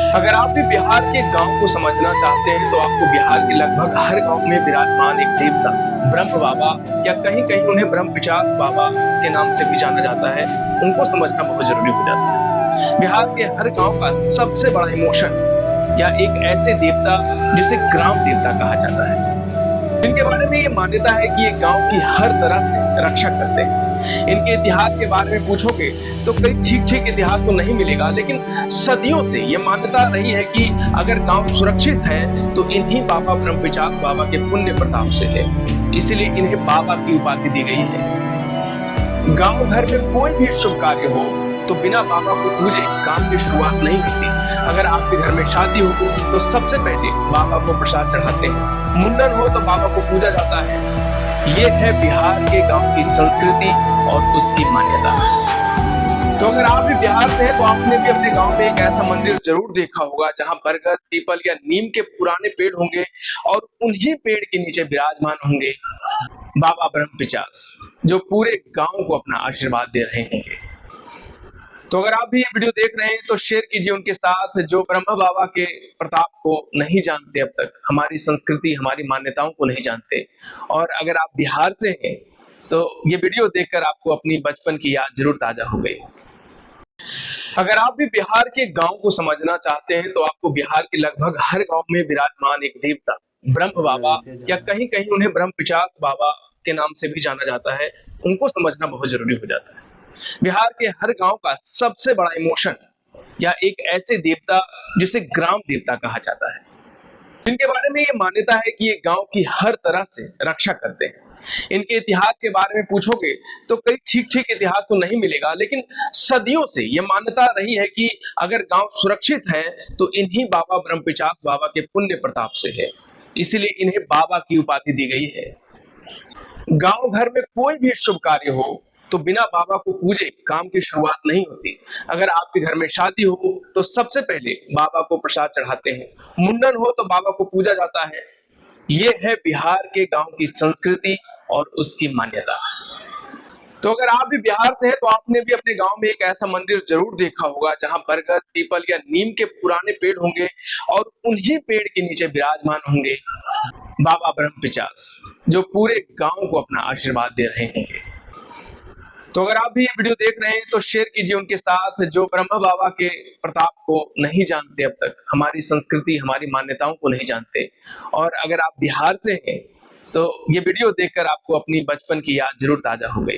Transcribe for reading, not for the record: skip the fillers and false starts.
अगर आप भी बिहार के गांव को समझना चाहते हैं तो आपको बिहार के लगभग हर गांव में विराजमान एक देवता ब्रह्म बाबा या कहीं कहीं उन्हें ब्रह्म पिचास बाबा के नाम से भी जाना जाता है, उनको समझना बहुत जरूरी हो जाता है। बिहार के हर गांव का सबसे बड़ा इमोशन या एक ऐसे देवता जिसे ग्राम देवता कहा जाता है, इनके बारे में ये मान्यता है कि ये गांव की हर तरह से रक्षा करते हैं। इनके इतिहास के बारे में पूछोगे तो कई ठीक इतिहास तो नहीं मिलेगा, लेकिन सदियों से ये मान्यता रही है कि अगर गांव सुरक्षित है तो इन्हीं बाबा ब्रह्मपिचास बाबा के पुण्य प्रताप से है, इसलिए इन्हें बाबा की उपाधि दी गई है। गांव भर में कोई भी शुभ कार्य हो तो बिना बाबा को पूजे काम की शुरुआत नहीं होती। अगर आपके घर में शादी हो तो सबसे पहले बाबा को प्रसाद चढ़ाते हैं, मुंडन हो तो बाबा को पूजा जाता है। ये है बिहार के गांव की संस्कृति और उसकी मान्यता। तो अगर आप भी बिहार से हैं तो आपने भी अपने गांव में एक ऐसा मंदिर जरूर देखा होगा जहां बरगद, पीपल या नीम के पुराने पेड़ होंगे और उन्हीं पेड़ के नीचे विराजमान होंगे बाबा ब्रह्मपिचास, जो पूरे गांव को अपना आशीर्वाद दे रहे होंगे। तो अगर आप भी ये वीडियो देख रहे हैं तो शेयर कीजिए उनके साथ जो ब्रह्म बाबा के प्रताप को नहीं जानते, अब तक हमारी संस्कृति हमारी मान्यताओं को नहीं जानते। और अगर आप बिहार से हैं तो ये वीडियो देखकर आपको अपनी बचपन की याद जरूर ताजा हो गई। अगर आप भी बिहार के गांव को समझना चाहते हैं तो आपको बिहार के लगभग हर गांव में विराजमान एक देवता ब्रह्म बाबा या कहीं कहीं उन्हें ब्रह्मपिचास बाबा के नाम से भी जाना जाता है, उनको समझना बहुत जरूरी हो जाता है। बिहार के हर गांव का सबसे बड़ा इमोशन या एक ऐसे देवता जिसे ग्राम देवता कहा जाता है, इनके बारे में ये मान्यता है कि ये गांव की हर तरह से रक्षा करते हैं। इनके इतिहास के बारे में पूछोगे तो कई ठीक इतिहास तो नहीं मिलेगा, लेकिन सदियों से ये मान्यता रही है कि अगर गांव सुरक्षित है तो इन्हीं बाबा ब्रह्मपिचास बाबा के पुण्य प्रताप से है, इसलिए इन्हें बाबा की उपाधि दी गई है। गांव घर में कोई भी शुभ कार्य हो तो बिना बाबा को पूजे काम की शुरुआत नहीं होती। अगर आपके घर में शादी हो तो सबसे पहले बाबा को प्रसाद चढ़ाते हैं, मुंडन हो तो बाबा को पूजा जाता है। ये है बिहार के गांव की संस्कृति और उसकी मान्यता। तो अगर आप भी बिहार से हैं तो आपने भी अपने गांव में एक ऐसा मंदिर जरूर देखा होगा जहां बरगद, पीपल या नीम के पुराने पेड़ होंगे और उन्हीं पेड़ के नीचे विराजमान होंगे बाबा ब्रह्मपिचास, जो पूरे गांव को अपना आशीर्वाद दे रहे होंगे। तो अगर आप भी ये वीडियो देख रहे हैं तो शेयर कीजिए उनके साथ जो ब्रह्म बाबा के प्रताप को नहीं जानते, अब तक हमारी संस्कृति हमारी मान्यताओं को नहीं जानते। और अगर आप बिहार से हैं तो ये वीडियो देखकर आपको अपनी बचपन की याद जरूर ताजा हो गई।